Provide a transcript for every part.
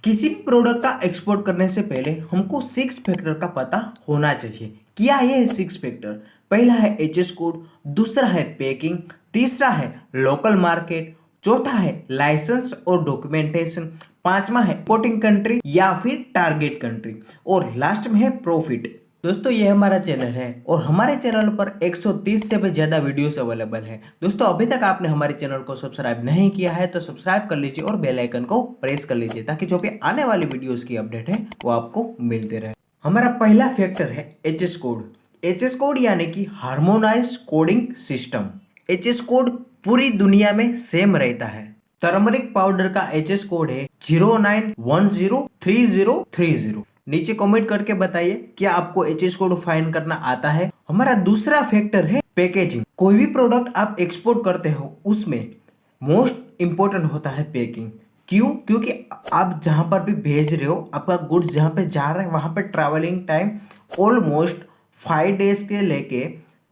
किसी भी प्रोडक्ट का एक्सपोर्ट करने से पहले हमको 6 फैक्टर का पता होना चाहिए। क्या ये है 6 फैक्टर? पहला है एचएस कोड, दूसरा है पैकिंग, तीसरा है लोकल मार्केट, चौथा है लाइसेंस और डॉक्यूमेंटेशन, पांचवा है इंपोर्टिंग कंट्री या फिर टारगेट कंट्री, और लास्ट में है प्रॉफिट। दोस्तों ये हमारा चैनल है और हमारे चैनल पर 130 से भी ज़्यादा वीडियोस अवेलेबल है। दोस्तों अभी तक आपने हमारे चैनल को सब्सक्राइब नहीं किया है तो सब्सक्राइब कर लीजिए और बेल आइकन को प्रेस कर लीजिए ताकि जो भी आने वाली वीडियोस की अपडेट है वो आपको मिलते रहे। हमारा पहला फैक्टर है एचएस कोड। एचएस कोड यानी कि harmonise coding system. HS code पूरी दुनिया में सेम रहता है। टर्मरिक पाउडर का एचएस कोड है 09103030। नीचे कमेंट करके बताइए क्या आपको एचएस कोड फाइंड करना आता है। हमारा दूसरा फैक्टर है पैकेजिंग। कोई भी प्रोडक्ट आप एक्सपोर्ट करते हो उसमें मोस्ट इंपॉर्टेंट होता है पैकिंग। क्यों? क्योंकि आप जहां पर भी भेज रहे हो, आपका गुड्स जहां पे जा रहा है वहां पे ट्रैवलिंग टाइम ऑलमोस्ट 5 डेज के लेके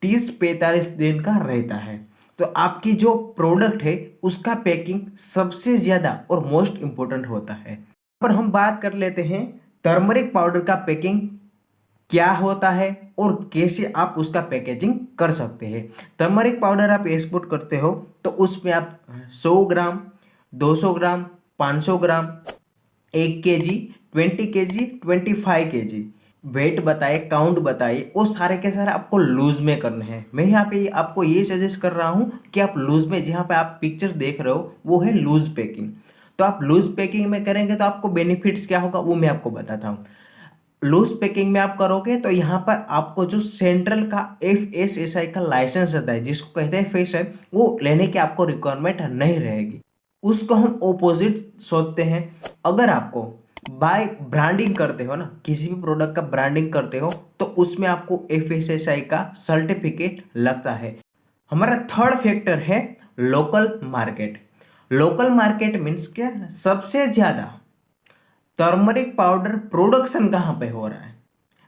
30-45 दिन का रहता है। तो आपकी जो प्रोडक्ट है उसका पैकिंग सबसे ज्यादा और मोस्ट इंपॉर्टेंट होता है। पर हम बात कर लेते हैं टर्मरिक पाउडर का पैकिंग क्या होता है और कैसे आप उसका पैकेजिंग कर सकते हैं। टर्मरिक पाउडर आप एक्सपोर्ट करते हो तो उसमें आप 100 ग्राम, 200 ग्राम, 500 ग्राम, 1 केजी, 20 केजी, 25 केजी वेट बताए, काउंट बताइए, और सारे के सारे आपको लूज में करने हैं। मैं यहाँ पे आपको ये सजेस्ट कर रहा हूँ कि आप लूज में, जहाँ पे आप पिक्चर देख रहे हो वो है लूज पैकिंग। तो आप लूज पैकिंग में करेंगे तो आपको बेनिफिट्स क्या होगा वो मैं आपको बताता हूँ। लूज पैकिंग में आप करोगे तो यहाँ पर आपको जो सेंट्रल का FSSAI का लाइसेंस आता है जिसको कहते हैं फेस है, वो लेने की आपको रिक्वायरमेंट नहीं रहेगी। उसको हम ओपोजिट सोचते हैं। अगर आपको बाय ब्रांडिंग करते हो ना, किसी भी प्रोडक्ट का ब्रांडिंग करते हो तो उसमें आपको FSSAI का सर्टिफिकेट लगता है। हमारा थर्ड फैक्टर है local market. Local market means क्या? सबसे ज्यादा टर्मरिक पाउडर प्रोडक्शन कहाँ पे हो रहा है,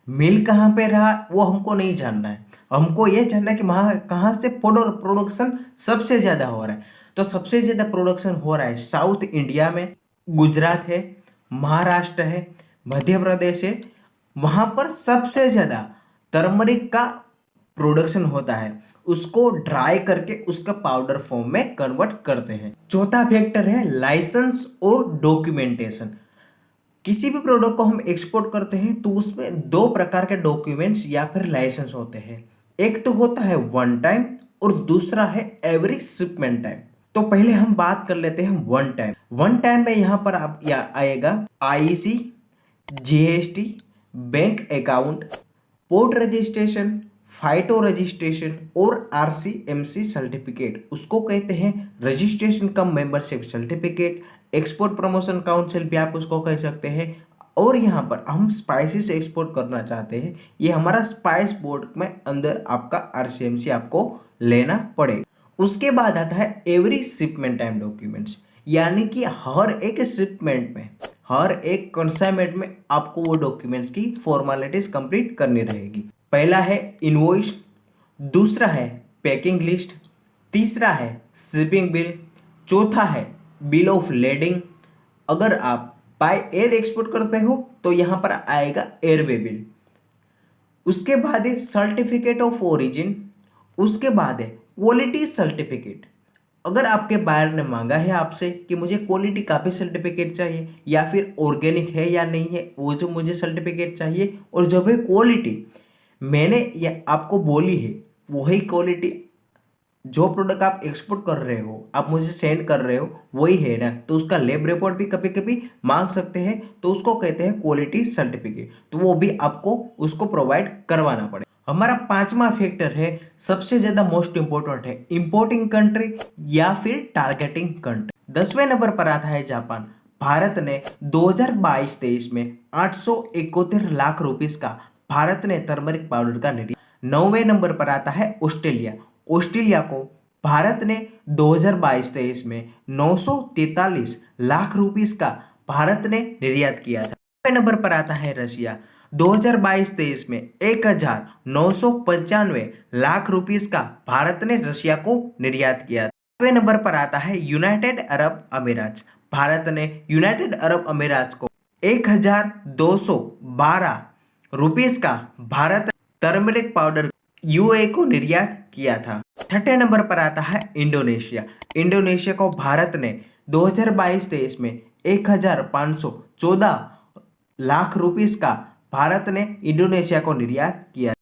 मिल कहाँ पे रहा, वो हमको नहीं जानना है। हमको ये जानना है कि वहाँ कहाँ से प्रोडक्शन सबसे ज़्यादा हो रहा है। तो सबसे ज़्यादा प्रोडक्शन हो रहा है साउथ इंडिया में, गुजरात है, महाराष्ट्र है, मध्य प्रदेश है। वहाँ पर सबसे ज़्यादा टर्मरिक का प्रोडक्शन होता है। उसको ड्राई करके उसका पाउडर फॉर्म में कन्वर्ट करते हैं। चौथा फैक्टर है लाइसेंस और डॉक्यूमेंटेशन। किसी भी प्रोडक्ट को हम एक्सपोर्ट करते हैं तो उसमें 2 प्रकार के डॉक्यूमेंट्स या फिर लाइसेंस होते हैं। एक तो होता है वन टाइम और दूसरा है एवरी शिपमेंट टाइम। तो पहले हम बात कर लेते हैं वन टाइम। वन टाइम में यहाँ पर आप या आएगा IEC, GST, bank account, port registration, phyto registration और RCMC सर्टिफिकेट। उसको कहते हैं registration cum membership certificate. Export promotion council भी आप उसको कह सकते हैं। और यहाँ पर हम स्पाइसेस एक्सपोर्ट करना चाहते हैं, ये हमारा स्पाइस बोर्ड में अंदर आपका RCMC आपको लेना पड़ेगा। उसके बाद आता है एवरी शिपमेंट टाइम डॉक्यूमेंट्स, यानी कि हर एक शिपमेंट में, हर एक कंसाइनमेंट में आपको वो डॉक्यूमेंट्स की फॉर्मेलिटीज कंप्लीट करनी रहेगी। पहला है इनवॉइस, दूसरा है पैकिंग लिस्ट, तीसरा है शिपिंग बिल, चौथा है बिल ऑफ लेडिंग। अगर आप बाय एयर एक्सपोर्ट करते हो तो यहाँ पर आएगा एयरवे बिल। उसके बाद है सर्टिफिकेट ऑफ ओरिजिन। उसके बाद है क्वालिटी सर्टिफिकेट। अगर आपके बायर ने मांगा है आपसे कि मुझे क्वालिटी का भी सर्टिफिकेट चाहिए या फिर ऑर्गेनिक है या नहीं है वो जो मुझे सर्टिफिकेट चाहिए, और जब है क्वालिटी मैंने ये आपको बोली है वही क्वालिटी, जो प्रोडक्ट आप एक्सपोर्ट कर रहे हो आप मुझे सेंड कर रहे हो वही है ना, तो उसका लैब रिपोर्ट भी कभी कभी मांग सकते हैं, तो उसको कहते हैं क्वालिटी सर्टिफिकेट। तो वो भी आपको उसको प्रोवाइड करवाना पड़ेगा। हमारा पांचवा फैक्टर है, सबसे ज्यादा मोस्ट इंपॉर्टेंट है, इंपोर्टिंग कंट्री या फिर टारगेटिंग कंट्री। 10वें नंबर पर आता है जापान। भारत ने 2022-23 में 871 लाख रुपीस का भारत ने टर्मरिक पाउडर का निर्यात। 9वें नंबर पर आता है ऑस्ट्रेलिया। ऑस्ट्रेलिया को भारत ने 2022-23 में 943 लाख रुपीस का भारत ने निर्यात किया था। 10वें नंबर पर आता है रशिया। 2022-23 में 1995 लाख रुपीस का भारत ने रशिया को निर्यात किया था। 11वें नंबर पर आता है यूनाइटेड अरब अमीरात। भारत ने यूनाइटेड अरब अमीरात को 1212 रुपीस का भारत टर्मरिक पाउडर यूएई को निर्यात किया था। छठे नंबर पर आता है इंडोनेशिया। इंडोनेशिया को भारत ने 2022-23 में 1514 लाख रुपीस का भारत ने इंडोनेशिया को निर्यात किया।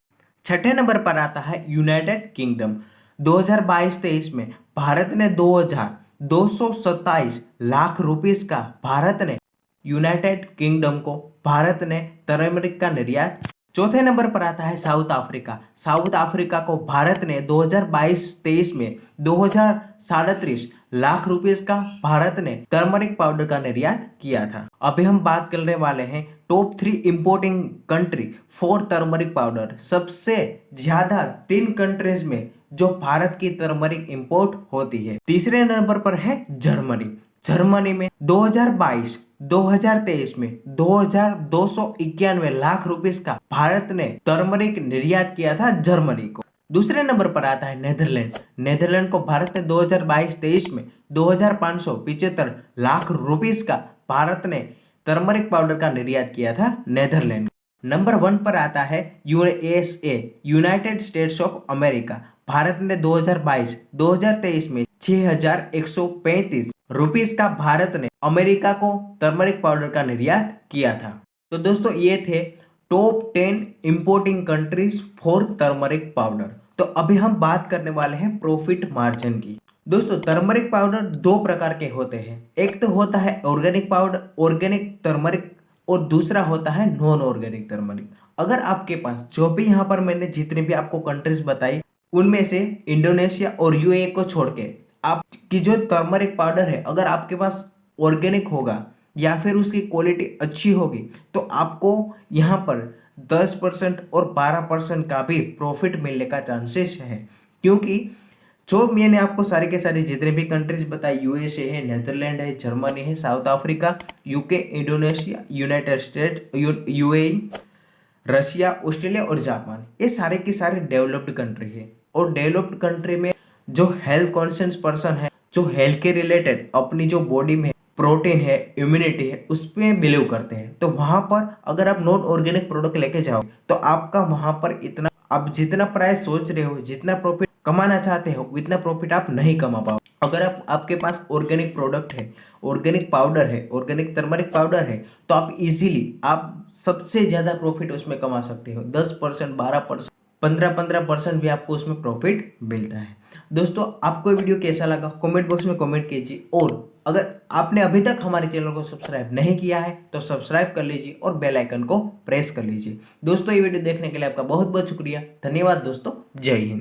छठे नंबर पर आता है यूनाइटेड किंगडम। 2022-23 में भारत ने 2227 लाख रुपीस का भारत ने यूनाइटेड किंगडम को भारत ने टर्मरिक का निर्यात। चौथे नंबर पर आता है साउथ अफ्रीका। साउथ अफ्रीका को भारत ने 2022-23 में 2037 लाख रुपीस का भारत ने टर्मरिक पाउडर का निर्यात किया था। अभी हम बात करने वाले हैं top 3 importing country for turmeric powder. सबसे ज्यादा 3 कंट्रीज में जो भारत की टर्मरिक इंपोर्ट होती है। तीसरे नंबर पर है जर्मनी। जर्मनी में 2022-2023 में 2291 लाख रुपीस का भारत ने टर्मरिक निर्यात किया था जर्मनी को। दूसरे नंबर पर आता है नेदरलैंड। नेदरलैंड को भारत ने 2022-23 में 2575 लाख रुपीस का भारत ने टर्मरिक पाउडर का निर्यात किया था नेदरलैंड। नंबर 1 पर आता है USA, United states of America. Bharat ने 2022-2023 में 6135 रुपीस का भारत ने अमेरिका को टर्मरिक पाउडर का निर्यात किया था। तो दोस्तों ये थे top 10 importing countries for turmeric powder. तो अभी हम बात करने वाले हैं प्रॉफिट मार्जिन की। दोस्तों टर्मरिक पाउडर 2 प्रकार के होते हैं। एक तो होता है ऑर्गेनिक पाउडर, ऑर्गेनिक टर्मरिक, और दूसरा होता है नॉन ऑर्गेनिक टर्मरिक। अगर आपके पास जो भी यहाँ पर मैंने जितनी भी आपको कंट्रीज बताई उनमें से इंडोनेशिया और यूएई को छोड़ के आपकी जो टर्मरिक पाउडर है, अगर आपके पास ऑर्गेनिक होगा या फिर उसकी क्वालिटी अच्छी होगी तो आपको यहाँ पर 10% और 12% का भी प्रॉफिट मिलने का चांसेस है। क्योंकि जो मैंने आपको सारे के सारे जितने भी कंट्रीज बताए, यूएसए है, नेदरलैंड है, जर्मनी है, south Africa, UK, Indonesia, United state, UAE, Russia, Australia और जापान, ये सारे के सारे डेवलप्ड कंट्री है। और डेवलप्ड कंट्री में जो हेल्थ कॉन्शियस पर्सन है, जो हेल्थ के रिलेटेड अपनी जो बॉडी में प्रोटीन है, इम्यूनिटी है, उसमें बिलीव करते हैं। तो वहां पर अगर आप नॉन ऑर्गेनिक प्रोडक्ट लेके जाओ तो आपका वहां पर इतना, आप जितना प्राइस सोच रहे हो, जितना प्रॉफिट कमाना चाहते हो, उतना प्रॉफिट आप नहीं कमा पाओ। अगर आपके पास ऑर्गेनिक प्रोडक्ट है, ऑर्गेनिक पाउडर है, ऑर्गेनिक टर्मरिक पाउडर है, तो आप इजीली आप सबसे ज्यादा प्रॉफिट उसमें कमा सकते हो। 10%, 12%, 15% भी आपको उसमें प्रॉफिट मिलता है। दोस्तों आपको वीडियो कैसा लगा कमेंट बॉक्स में कमेंट कीजिए, और अगर आपने अभी तक हमारे चैनल को सब्सक्राइब नहीं किया है तो सब्सक्राइब कर लीजिए और बेल आइकन को प्रेस कर लीजिए। दोस्तों ये वीडियो देखने के लिए आपका बहुत बहुत शुक्रिया। धन्यवाद दोस्तों। जय हिंद।